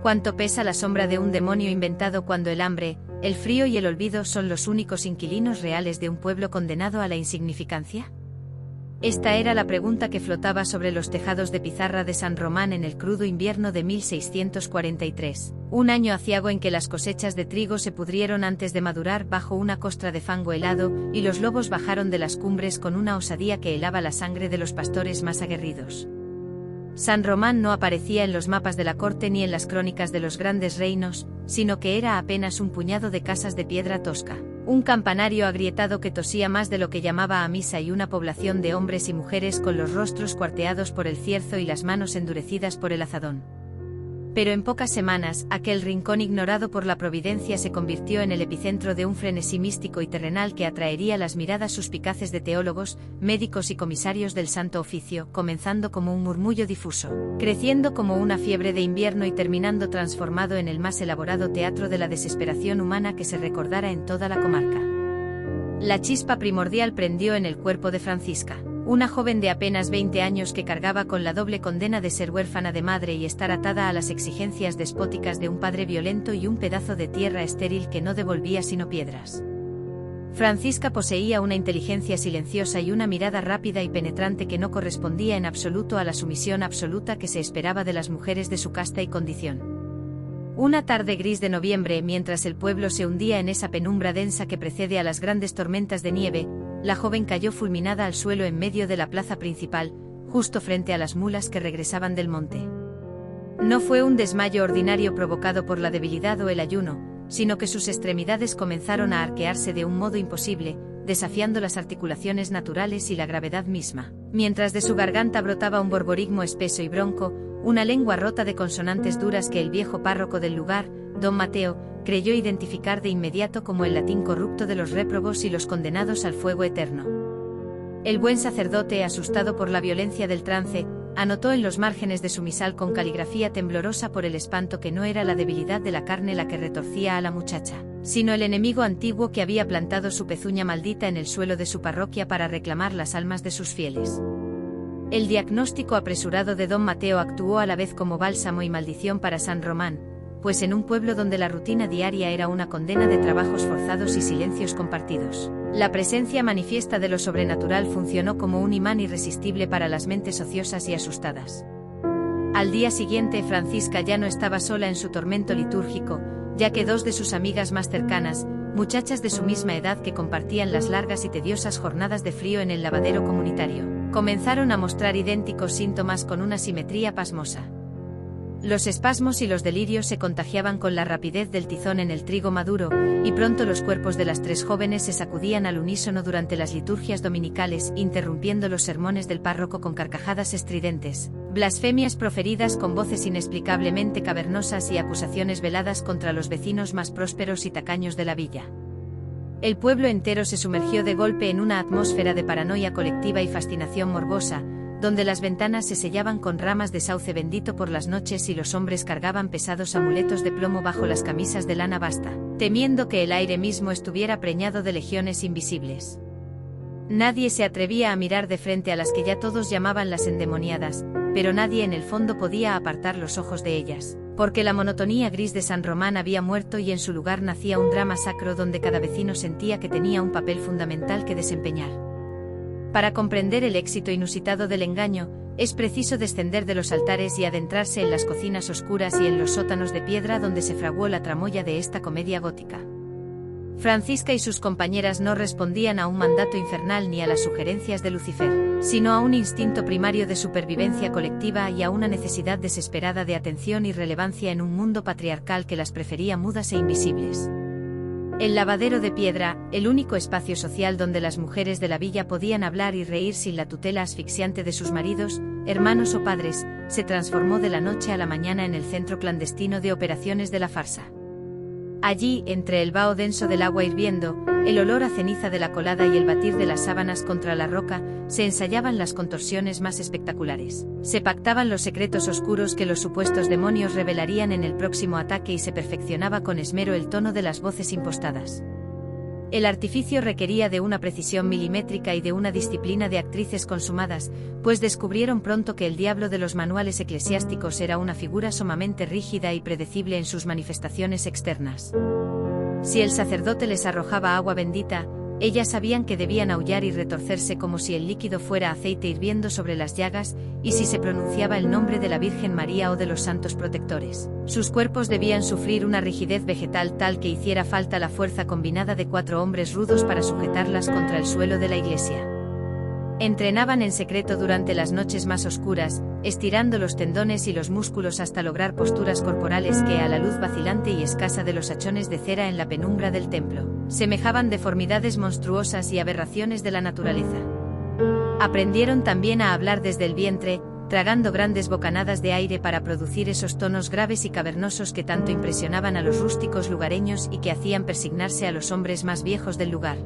Cuánto pesa la sombra de un demonio inventado cuando el hambre, el frío y el olvido son los únicos inquilinos reales de un pueblo condenado a la insignificancia. Esta era la pregunta que flotaba sobre los tejados de pizarra de San Román en el crudo invierno de 1643, un año aciago en que las cosechas de trigo se pudrieron antes de madurar bajo una costra de fango helado, y los lobos bajaron de las cumbres con una osadía que helaba la sangre de los pastores más aguerridos. San Román no aparecía en los mapas de la corte ni en las crónicas de los grandes reinos, sino que era apenas un puñado de casas de piedra tosca, un campanario agrietado que tosía más de lo que llamaba a misa y una población de hombres y mujeres con los rostros cuarteados por el cierzo y las manos endurecidas por el azadón. Pero en pocas semanas, aquel rincón ignorado por la providencia se convirtió en el epicentro de un frenesí místico y terrenal que atraería las miradas suspicaces de teólogos, médicos y comisarios del Santo Oficio, comenzando como un murmullo difuso, creciendo como una fiebre de invierno y terminando transformado en el más elaborado teatro de la desesperación humana que se recordara en toda la comarca. La chispa primordial prendió en el cuerpo de Francisca, una joven de apenas 20 años que cargaba con la doble condena de ser huérfana de madre y estar atada a las exigencias despóticas de un padre violento y un pedazo de tierra estéril que no devolvía sino piedras. Francisca poseía una inteligencia silenciosa y una mirada rápida y penetrante que no correspondía en absoluto a la sumisión absoluta que se esperaba de las mujeres de su casta y condición. Una tarde gris de noviembre, mientras el pueblo se hundía en esa penumbra densa que precede a las grandes tormentas de nieve, la joven cayó fulminada al suelo en medio de la plaza principal, justo frente a las mulas que regresaban del monte. No fue un desmayo ordinario provocado por la debilidad o el ayuno, sino que sus extremidades comenzaron a arquearse de un modo imposible, desafiando las articulaciones naturales y la gravedad misma, mientras de su garganta brotaba un borborismo espeso y bronco, una lengua rota de consonantes duras que el viejo párroco del lugar, don Mateo, creyó identificar de inmediato como el latín corrupto de los réprobos y los condenados al fuego eterno. El buen sacerdote, asustado por la violencia del trance, anotó en los márgenes de su misal con caligrafía temblorosa por el espanto que no era la debilidad de la carne la que retorcía a la muchacha, sino el enemigo antiguo que había plantado su pezuña maldita en el suelo de su parroquia para reclamar las almas de sus fieles. El diagnóstico apresurado de don Mateo actuó a la vez como bálsamo y maldición para San Román, pues en un pueblo donde la rutina diaria era una condena de trabajos forzados y silencios compartidos, la presencia manifiesta de lo sobrenatural funcionó como un imán irresistible para las mentes ociosas y asustadas. Al día siguiente, Francisca ya no estaba sola en su tormento litúrgico, ya que dos de sus amigas más cercanas, muchachas de su misma edad que compartían las largas y tediosas jornadas de frío en el lavadero comunitario, comenzaron a mostrar idénticos síntomas con una simetría pasmosa. Los espasmos y los delirios se contagiaban con la rapidez del tizón en el trigo maduro, y pronto los cuerpos de las tres jóvenes se sacudían al unísono durante las liturgias dominicales, interrumpiendo los sermones del párroco con carcajadas estridentes, blasfemias proferidas con voces inexplicablemente cavernosas y acusaciones veladas contra los vecinos más prósperos y tacaños de la villa. El pueblo entero se sumergió de golpe en una atmósfera de paranoia colectiva y fascinación morbosa, donde las ventanas se sellaban con ramas de sauce bendito por las noches y los hombres cargaban pesados amuletos de plomo bajo las camisas de lana basta, temiendo que el aire mismo estuviera preñado de legiones invisibles. Nadie se atrevía a mirar de frente a las que ya todos llamaban las endemoniadas, pero nadie en el fondo podía apartar los ojos de ellas, porque la monotonía gris de San Román había muerto y en su lugar nacía un drama sacro donde cada vecino sentía que tenía un papel fundamental que desempeñar. Para comprender el éxito inusitado del engaño, es preciso descender de los altares y adentrarse en las cocinas oscuras y en los sótanos de piedra donde se fraguó la tramoya de esta comedia gótica. Francisca y sus compañeras no respondían a un mandato infernal ni a las sugerencias de Lucifer, sino a un instinto primario de supervivencia colectiva y a una necesidad desesperada de atención y relevancia en un mundo patriarcal que las prefería mudas e invisibles. El lavadero de piedra, el único espacio social donde las mujeres de la villa podían hablar y reír sin la tutela asfixiante de sus maridos, hermanos o padres, se transformó de la noche a la mañana en el centro clandestino de operaciones de la farsa. Allí, entre el vaho denso del agua hirviendo, el olor a ceniza de la colada y el batir de las sábanas contra la roca, se ensayaban las contorsiones más espectaculares. Se pactaban los secretos oscuros que los supuestos demonios revelarían en el próximo ataque y se perfeccionaba con esmero el tono de las voces impostadas. El artificio requería de una precisión milimétrica y de una disciplina de actrices consumadas, pues descubrieron pronto que el diablo de los manuales eclesiásticos era una figura sumamente rígida y predecible en sus manifestaciones externas. Si el sacerdote les arrojaba agua bendita, ellas sabían que debían aullar y retorcerse como si el líquido fuera aceite hirviendo sobre las llagas, y si se pronunciaba el nombre de la Virgen María o de los santos protectores, sus cuerpos debían sufrir una rigidez vegetal tal que hiciera falta la fuerza combinada de 4 hombres rudos para sujetarlas contra el suelo de la iglesia. Entrenaban en secreto durante las noches más oscuras, estirando los tendones y los músculos hasta lograr posturas corporales que, a la luz vacilante y escasa de los hachones de cera en la penumbra del templo, semejaban deformidades monstruosas y aberraciones de la naturaleza. Aprendieron también a hablar desde el vientre, tragando grandes bocanadas de aire para producir esos tonos graves y cavernosos que tanto impresionaban a los rústicos lugareños y que hacían persignarse a los hombres más viejos del lugar.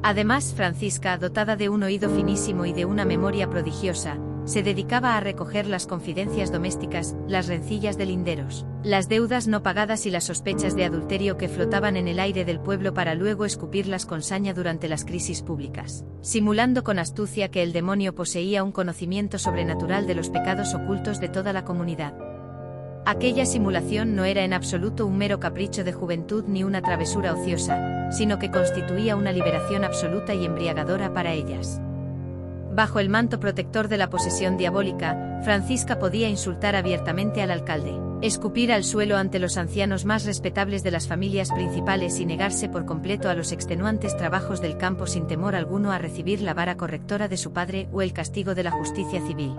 Además, Francisca, dotada de un oído finísimo y de una memoria prodigiosa, se dedicaba a recoger las confidencias domésticas, las rencillas de linderos, las deudas no pagadas y las sospechas de adulterio que flotaban en el aire del pueblo para luego escupirlas con saña durante las crisis públicas, simulando con astucia que el demonio poseía un conocimiento sobrenatural de los pecados ocultos de toda la comunidad. Aquella simulación no era en absoluto un mero capricho de juventud ni una travesura ociosa, sino que constituía una liberación absoluta y embriagadora para ellas. Bajo el manto protector de la posesión diabólica, Francisca podía insultar abiertamente al alcalde, escupir al suelo ante los ancianos más respetables de las familias principales y negarse por completo a los extenuantes trabajos del campo sin temor alguno a recibir la vara correctora de su padre o el castigo de la justicia civil.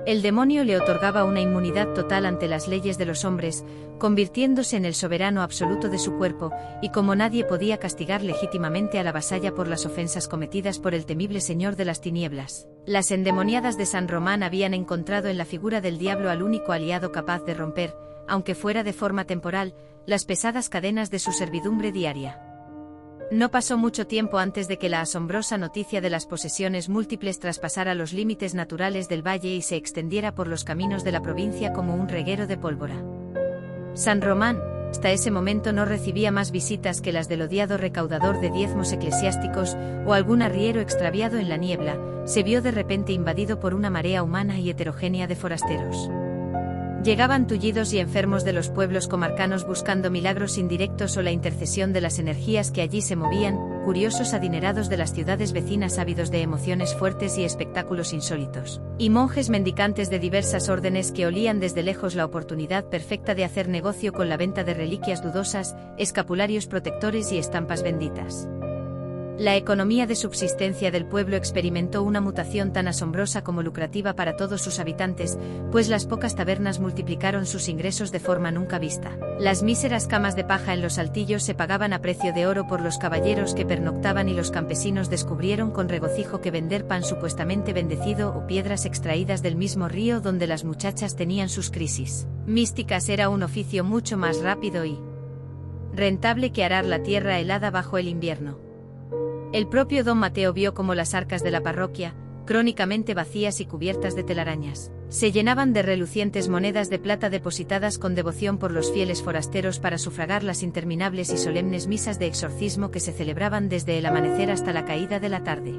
El demonio le otorgaba una inmunidad total ante las leyes de los hombres, convirtiéndose en el soberano absoluto de su cuerpo, y como nadie podía castigar legítimamente a la vasalla por las ofensas cometidas por el temible señor de las tinieblas, las endemoniadas de San Román habían encontrado en la figura del diablo al único aliado capaz de romper, aunque fuera de forma temporal, las pesadas cadenas de su servidumbre diaria. No pasó mucho tiempo antes de que la asombrosa noticia de las posesiones múltiples traspasara los límites naturales del valle y se extendiera por los caminos de la provincia como un reguero de pólvora. San Román, hasta ese momento, no recibía más visitas que las del odiado recaudador de diezmos eclesiásticos o algún arriero extraviado en la niebla, se vio de repente invadido por una marea humana y heterogénea de forasteros. Llegaban tullidos y enfermos de los pueblos comarcanos buscando milagros indirectos o la intercesión de las energías que allí se movían, curiosos adinerados de las ciudades vecinas ávidos de emociones fuertes y espectáculos insólitos, y monjes mendicantes de diversas órdenes que olían desde lejos la oportunidad perfecta de hacer negocio con la venta de reliquias dudosas, escapularios protectores y estampas benditas. La economía de subsistencia del pueblo experimentó una mutación tan asombrosa como lucrativa para todos sus habitantes, pues las pocas tabernas multiplicaron sus ingresos de forma nunca vista. Las míseras camas de paja en los altillos se pagaban a precio de oro por los caballeros que pernoctaban y los campesinos descubrieron con regocijo que vender pan supuestamente bendecido o piedras extraídas del mismo río donde las muchachas tenían sus crisis místicas era un oficio mucho más rápido y rentable que arar la tierra helada bajo el invierno. El propio don Mateo vio cómo las arcas de la parroquia, crónicamente vacías y cubiertas de telarañas, se llenaban de relucientes monedas de plata depositadas con devoción por los fieles forasteros para sufragar las interminables y solemnes misas de exorcismo que se celebraban desde el amanecer hasta la caída de la tarde.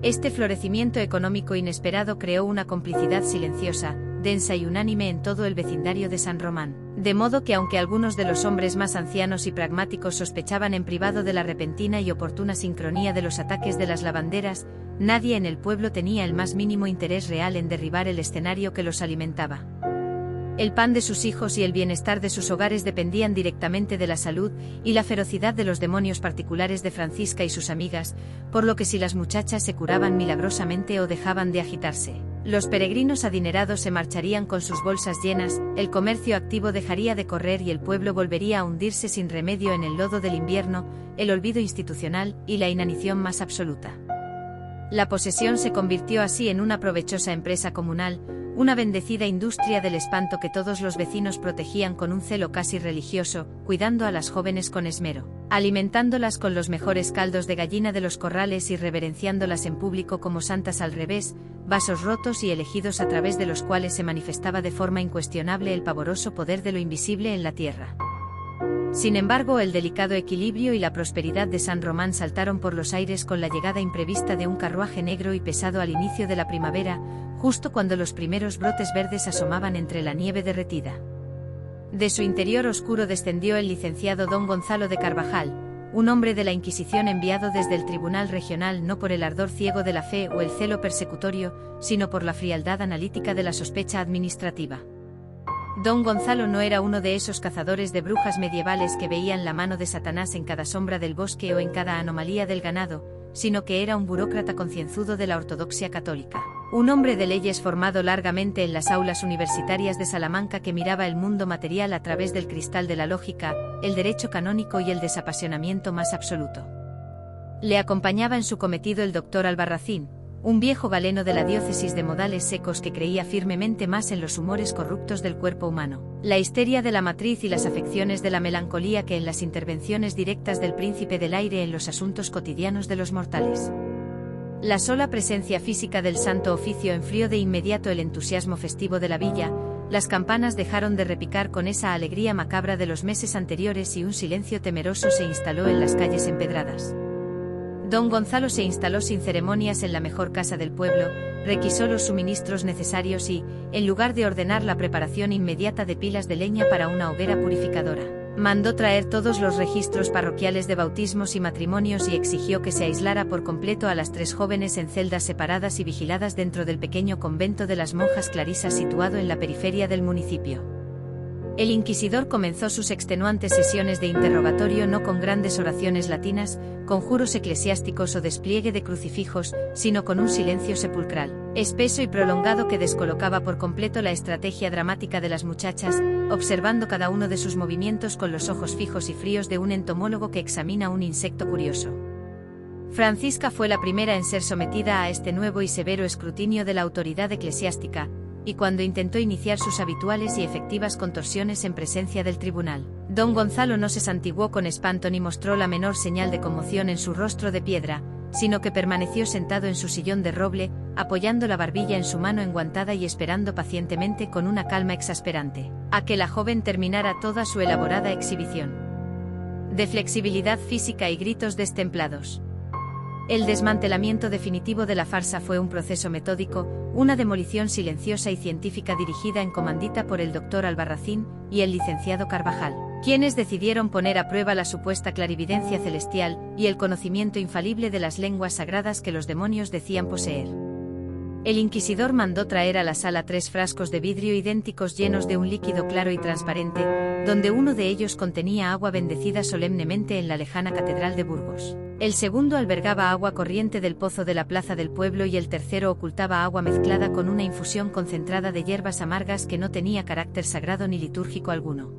Este florecimiento económico inesperado creó una complicidad silenciosa, densa y unánime en todo el vecindario de San Román, de modo que aunque algunos de los hombres más ancianos y pragmáticos sospechaban en privado de la repentina y oportuna sincronía de los ataques de las lavanderas, nadie en el pueblo tenía el más mínimo interés real en derribar el escenario que los alimentaba. El pan de sus hijos y el bienestar de sus hogares dependían directamente de la salud y la ferocidad de los demonios particulares de Francisca y sus amigas, por lo que si las muchachas se curaban milagrosamente o dejaban de agitarse, los peregrinos adinerados se marcharían con sus bolsas llenas, el comercio activo dejaría de correr y el pueblo volvería a hundirse sin remedio en el lodo del invierno, el olvido institucional y la inanición más absoluta. La posesión se convirtió así en una provechosa empresa comunal, una bendecida industria del espanto que todos los vecinos protegían con un celo casi religioso, cuidando a las jóvenes con esmero, alimentándolas con los mejores caldos de gallina de los corrales y reverenciándolas en público como santas al revés, vasos rotos y elegidos a través de los cuales se manifestaba de forma incuestionable el pavoroso poder de lo invisible en la tierra. Sin embargo, el delicado equilibrio y la prosperidad de San Román saltaron por los aires con la llegada imprevista de un carruaje negro y pesado al inicio de la primavera, justo cuando los primeros brotes verdes asomaban entre la nieve derretida. De su interior oscuro descendió el licenciado don Gonzalo de Carvajal, un hombre de la Inquisición enviado desde el Tribunal Regional no por el ardor ciego de la fe o el celo persecutorio, sino por la frialdad analítica de la sospecha administrativa. Don Gonzalo no era uno de esos cazadores de brujas medievales que veían la mano de Satanás en cada sombra del bosque o en cada anomalía del ganado, sino que era un burócrata concienzudo de la ortodoxia católica. Un hombre de leyes formado largamente en las aulas universitarias de Salamanca que miraba el mundo material a través del cristal de la lógica, el derecho canónico y el desapasionamiento más absoluto. Le acompañaba en su cometido el doctor Albarracín, un viejo galeno de la diócesis de modales secos que creía firmemente más en los humores corruptos del cuerpo humano, la histeria de la matriz y las afecciones de la melancolía que en las intervenciones directas del príncipe del aire en los asuntos cotidianos de los mortales. La sola presencia física del Santo Oficio enfrió de inmediato el entusiasmo festivo de la villa, las campanas dejaron de repicar con esa alegría macabra de los meses anteriores y un silencio temeroso se instaló en las calles empedradas. Don Gonzalo se instaló sin ceremonias en la mejor casa del pueblo, requisó los suministros necesarios y, en lugar de ordenar la preparación inmediata de pilas de leña para una hoguera purificadora, mandó traer todos los registros parroquiales de bautismos y matrimonios y exigió que se aislara por completo a las 3 jóvenes en celdas separadas y vigiladas dentro del pequeño convento de las monjas clarisas situado en la periferia del municipio. El inquisidor comenzó sus extenuantes sesiones de interrogatorio no con grandes oraciones latinas, conjuros eclesiásticos o despliegue de crucifijos, sino con un silencio sepulcral, espeso y prolongado que descolocaba por completo la estrategia dramática de las muchachas, observando cada uno de sus movimientos con los ojos fijos y fríos de un entomólogo que examina un insecto curioso. Francisca fue la primera en ser sometida a este nuevo y severo escrutinio de la autoridad eclesiástica, y cuando intentó iniciar sus habituales y efectivas contorsiones en presencia del tribunal, don Gonzalo no se santiguó con espanto ni mostró la menor señal de conmoción en su rostro de piedra, sino que permaneció sentado en su sillón de roble, apoyando la barbilla en su mano enguantada y esperando pacientemente con una calma exasperante, a que la joven terminara toda su elaborada exhibición de flexibilidad física y gritos destemplados. El desmantelamiento definitivo de la farsa fue un proceso metódico, una demolición silenciosa y científica dirigida en comandita por el doctor Albarracín y el licenciado Carvajal, quienes decidieron poner a prueba la supuesta clarividencia celestial y el conocimiento infalible de las lenguas sagradas que los demonios decían poseer. El inquisidor mandó traer a la sala 3 frascos de vidrio idénticos llenos de un líquido claro y transparente, donde uno de ellos contenía agua bendecida solemnemente en la lejana catedral de Burgos. El segundo albergaba agua corriente del pozo de la plaza del pueblo y el tercero ocultaba agua mezclada con una infusión concentrada de hierbas amargas que no tenía carácter sagrado ni litúrgico alguno.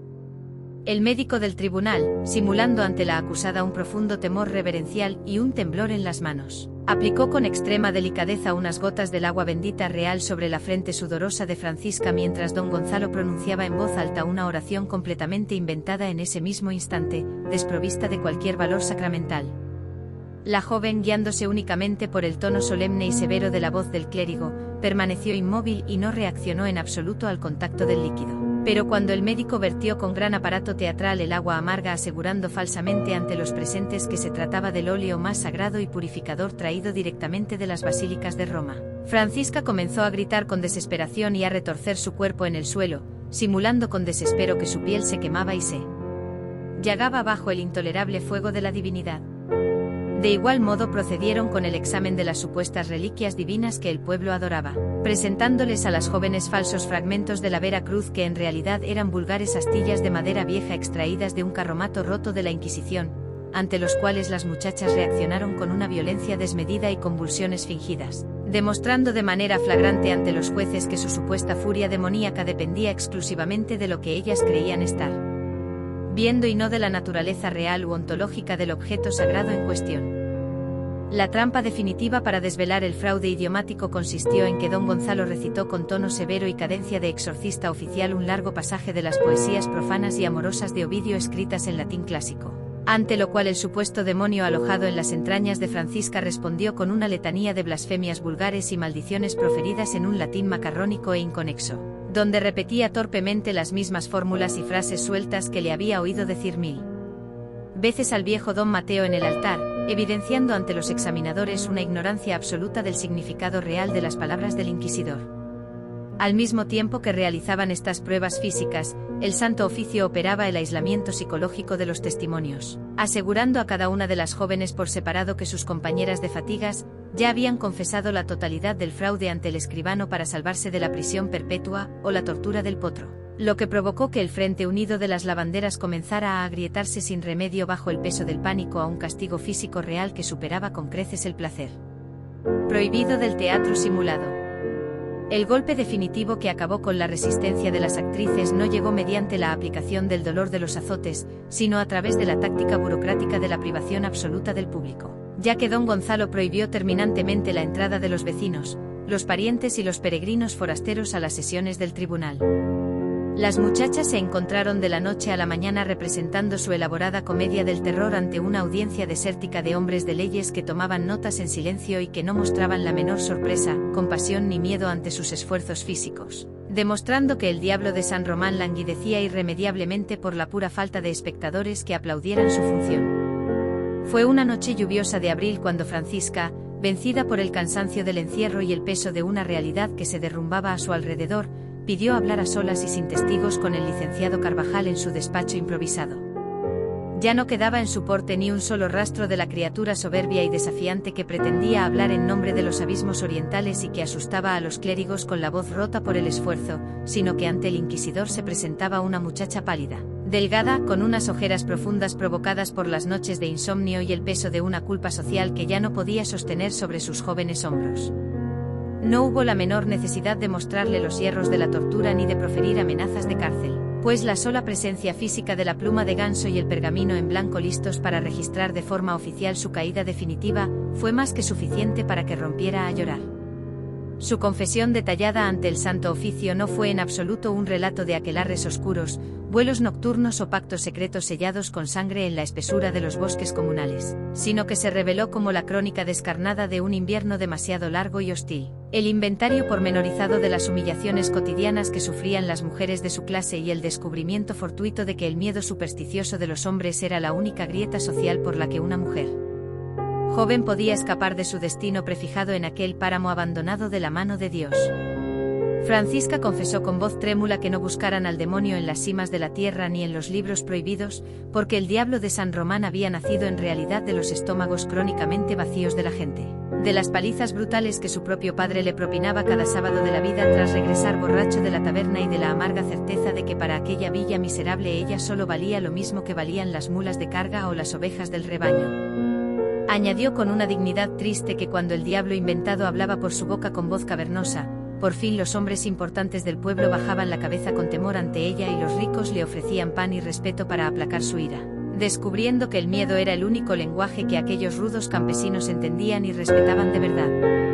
El médico del tribunal, simulando ante la acusada un profundo temor reverencial y un temblor en las manos, aplicó con extrema delicadeza unas gotas del agua bendita real sobre la frente sudorosa de Francisca mientras don Gonzalo pronunciaba en voz alta una oración completamente inventada en ese mismo instante, desprovista de cualquier valor sacramental. La joven, guiándose únicamente por el tono solemne y severo de la voz del clérigo, permaneció inmóvil y no reaccionó en absoluto al contacto del líquido. Pero cuando el médico vertió con gran aparato teatral el agua amarga asegurando falsamente ante los presentes que se trataba del óleo más sagrado y purificador traído directamente de las basílicas de Roma, Francisca comenzó a gritar con desesperación y a retorcer su cuerpo en el suelo, simulando con desespero que su piel se quemaba y se llagaba bajo el intolerable fuego de la divinidad. De igual modo procedieron con el examen de las supuestas reliquias divinas que el pueblo adoraba, presentándoles a las jóvenes falsos fragmentos de la Vera Cruz que en realidad eran vulgares astillas de madera vieja extraídas de un carromato roto de la Inquisición, ante los cuales las muchachas reaccionaron con una violencia desmedida y convulsiones fingidas, demostrando de manera flagrante ante los jueces que su supuesta furia demoníaca dependía exclusivamente de lo que ellas creían estar viendo y no de la naturaleza real u ontológica del objeto sagrado en cuestión. La trampa definitiva para desvelar el fraude idiomático consistió en que don Gonzalo recitó con tono severo y cadencia de exorcista oficial un largo pasaje de las poesías profanas y amorosas de Ovidio escritas en latín clásico, ante lo cual el supuesto demonio alojado en las entrañas de Francisca respondió con una letanía de blasfemias vulgares y maldiciones proferidas en un latín macarrónico e inconexo, donde repetía torpemente las mismas fórmulas y frases sueltas que le había oído decir 1000 veces al viejo don Mateo en el altar, evidenciando ante los examinadores una ignorancia absoluta del significado real de las palabras del inquisidor. Al mismo tiempo que realizaban estas pruebas físicas, el Santo Oficio operaba el aislamiento psicológico de los testimonios, asegurando a cada una de las jóvenes por separado que sus compañeras de fatigas ya habían confesado la totalidad del fraude ante el escribano para salvarse de la prisión perpetua o la tortura del potro, lo que provocó que el Frente Unido de las Lavanderas comenzara a agrietarse sin remedio bajo el peso del pánico a un castigo físico real que superaba con creces el placer. Prohibido del teatro simulado. El golpe definitivo que acabó con la resistencia de las actrices no llegó mediante la aplicación del dolor de los azotes, sino a través de la táctica burocrática de la privación absoluta del público, ya que don Gonzalo prohibió terminantemente la entrada de los vecinos, los parientes y los peregrinos forasteros a las sesiones del tribunal. Las muchachas se encontraron de la noche a la mañana representando su elaborada comedia del terror ante una audiencia desértica de hombres de leyes que tomaban notas en silencio y que no mostraban la menor sorpresa, compasión ni miedo ante sus esfuerzos físicos, demostrando que el diablo de San Román languidecía irremediablemente por la pura falta de espectadores que aplaudieran su función. Fue una noche lluviosa de abril cuando Francisca, vencida por el cansancio del encierro y el peso de una realidad que se derrumbaba a su alrededor, pidió hablar a solas y sin testigos con el licenciado Carvajal en su despacho improvisado. Ya no quedaba en su porte ni un solo rastro de la criatura soberbia y desafiante que pretendía hablar en nombre de los abismos orientales y que asustaba a los clérigos con la voz rota por el esfuerzo, sino que ante el inquisidor se presentaba una muchacha pálida, delgada, con unas ojeras profundas provocadas por las noches de insomnio y el peso de una culpa social que ya no podía sostener sobre sus jóvenes hombros. No hubo la menor necesidad de mostrarle los hierros de la tortura ni de proferir amenazas de cárcel, pues la sola presencia física de la pluma de ganso y el pergamino en blanco listos para registrar de forma oficial su caída definitiva, fue más que suficiente para que rompiera a llorar. Su confesión detallada ante el Santo Oficio no fue en absoluto un relato de aquelarres oscuros, vuelos nocturnos o pactos secretos sellados con sangre en la espesura de los bosques comunales, sino que se reveló como la crónica descarnada de un invierno demasiado largo y hostil, el inventario pormenorizado de las humillaciones cotidianas que sufrían las mujeres de su clase y el descubrimiento fortuito de que el miedo supersticioso de los hombres era la única grieta social por la que una mujer joven podía escapar de su destino prefijado en aquel páramo abandonado de la mano de Dios. Francisca confesó con voz trémula que no buscaran al demonio en las cimas de la tierra ni en los libros prohibidos, porque el diablo de San Román había nacido en realidad de los estómagos crónicamente vacíos de la gente, de las palizas brutales que su propio padre le propinaba cada sábado de la vida tras regresar borracho de la taberna y de la amarga certeza de que para aquella villa miserable ella solo valía lo mismo que valían las mulas de carga o las ovejas del rebaño. Añadió con una dignidad triste que cuando el diablo inventado hablaba por su boca con voz cavernosa, por fin los hombres importantes del pueblo bajaban la cabeza con temor ante ella y los ricos le ofrecían pan y respeto para aplacar su ira, descubriendo que el miedo era el único lenguaje que aquellos rudos campesinos entendían y respetaban de verdad.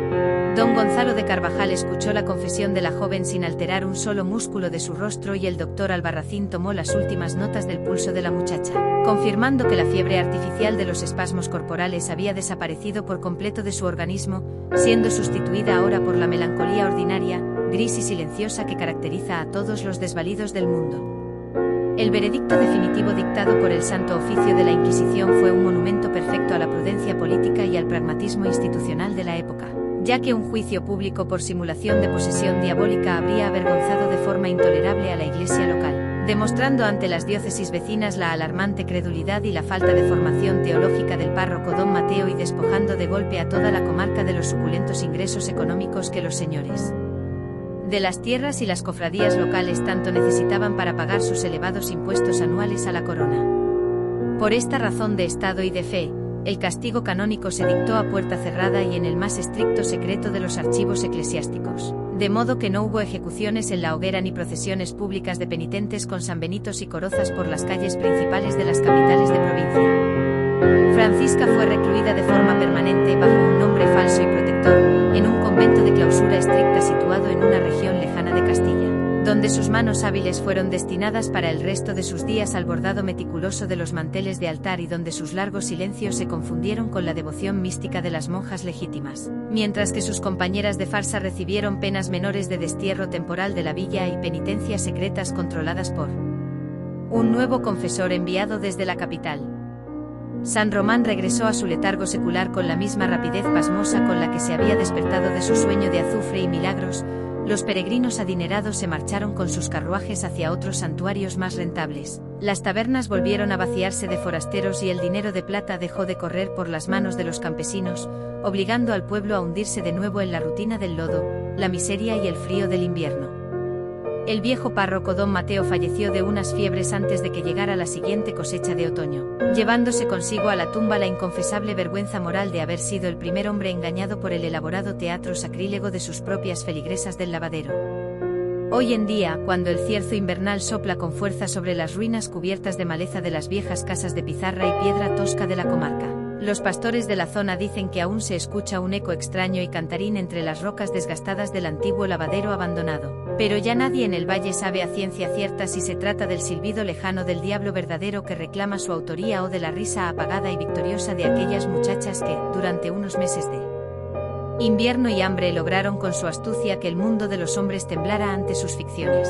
Don Gonzalo de Carvajal escuchó la confesión de la joven sin alterar un solo músculo de su rostro y el doctor Albarracín tomó las últimas notas del pulso de la muchacha, confirmando que la fiebre artificial de los espasmos corporales había desaparecido por completo de su organismo, siendo sustituida ahora por la melancolía ordinaria, gris y silenciosa que caracteriza a todos los desvalidos del mundo. El veredicto definitivo dictado por el Santo Oficio de la Inquisición fue un monumento perfecto a la prudencia política y al pragmatismo institucional de la época, ya que un juicio público por simulación de posesión diabólica habría avergonzado de forma intolerable a la Iglesia local, demostrando ante las diócesis vecinas la alarmante credulidad y la falta de formación teológica del párroco don Mateo y despojando de golpe a toda la comarca de los suculentos ingresos económicos que los señores de las tierras y las cofradías locales tanto necesitaban para pagar sus elevados impuestos anuales a la corona. Por esta razón de Estado y de fe, el castigo canónico se dictó a puerta cerrada y en el más estricto secreto de los archivos eclesiásticos, de modo que no hubo ejecuciones en la hoguera ni procesiones públicas de penitentes con sanbenitos y corozas por las calles principales de las capitales de provincia. Francisca fue recluida de forma permanente bajo un nombre falso y protector, en un convento de clausura estricta situado en una región lejana de Castilla, donde sus manos hábiles fueron destinadas para el resto de sus días al bordado meticuloso de los manteles de altar y donde sus largos silencios se confundieron con la devoción mística de las monjas legítimas, mientras que sus compañeras de farsa recibieron penas menores de destierro temporal de la villa y penitencias secretas controladas por un nuevo confesor enviado desde la capital. San Román regresó a su letargo secular con la misma rapidez pasmosa con la que se había despertado de su sueño de azufre y milagros. Los peregrinos adinerados se marcharon con sus carruajes hacia otros santuarios más rentables. Las tabernas volvieron a vaciarse de forasteros y el dinero de plata dejó de correr por las manos de los campesinos, obligando al pueblo a hundirse de nuevo en la rutina del lodo, la miseria y el frío del invierno. El viejo párroco don Mateo falleció de unas fiebres antes de que llegara la siguiente cosecha de otoño, llevándose consigo a la tumba la inconfesable vergüenza moral de haber sido el primer hombre engañado por el elaborado teatro sacrílego de sus propias feligresas del lavadero. Hoy en día, cuando el cierzo invernal sopla con fuerza sobre las ruinas cubiertas de maleza de las viejas casas de pizarra y piedra tosca de la comarca, los pastores de la zona dicen que aún se escucha un eco extraño y cantarín entre las rocas desgastadas del antiguo lavadero abandonado. Pero ya nadie en el valle sabe a ciencia cierta si se trata del silbido lejano del diablo verdadero que reclama su autoría o de la risa apagada y victoriosa de aquellas muchachas que, durante unos meses de invierno y hambre, lograron con su astucia que el mundo de los hombres temblara ante sus ficciones.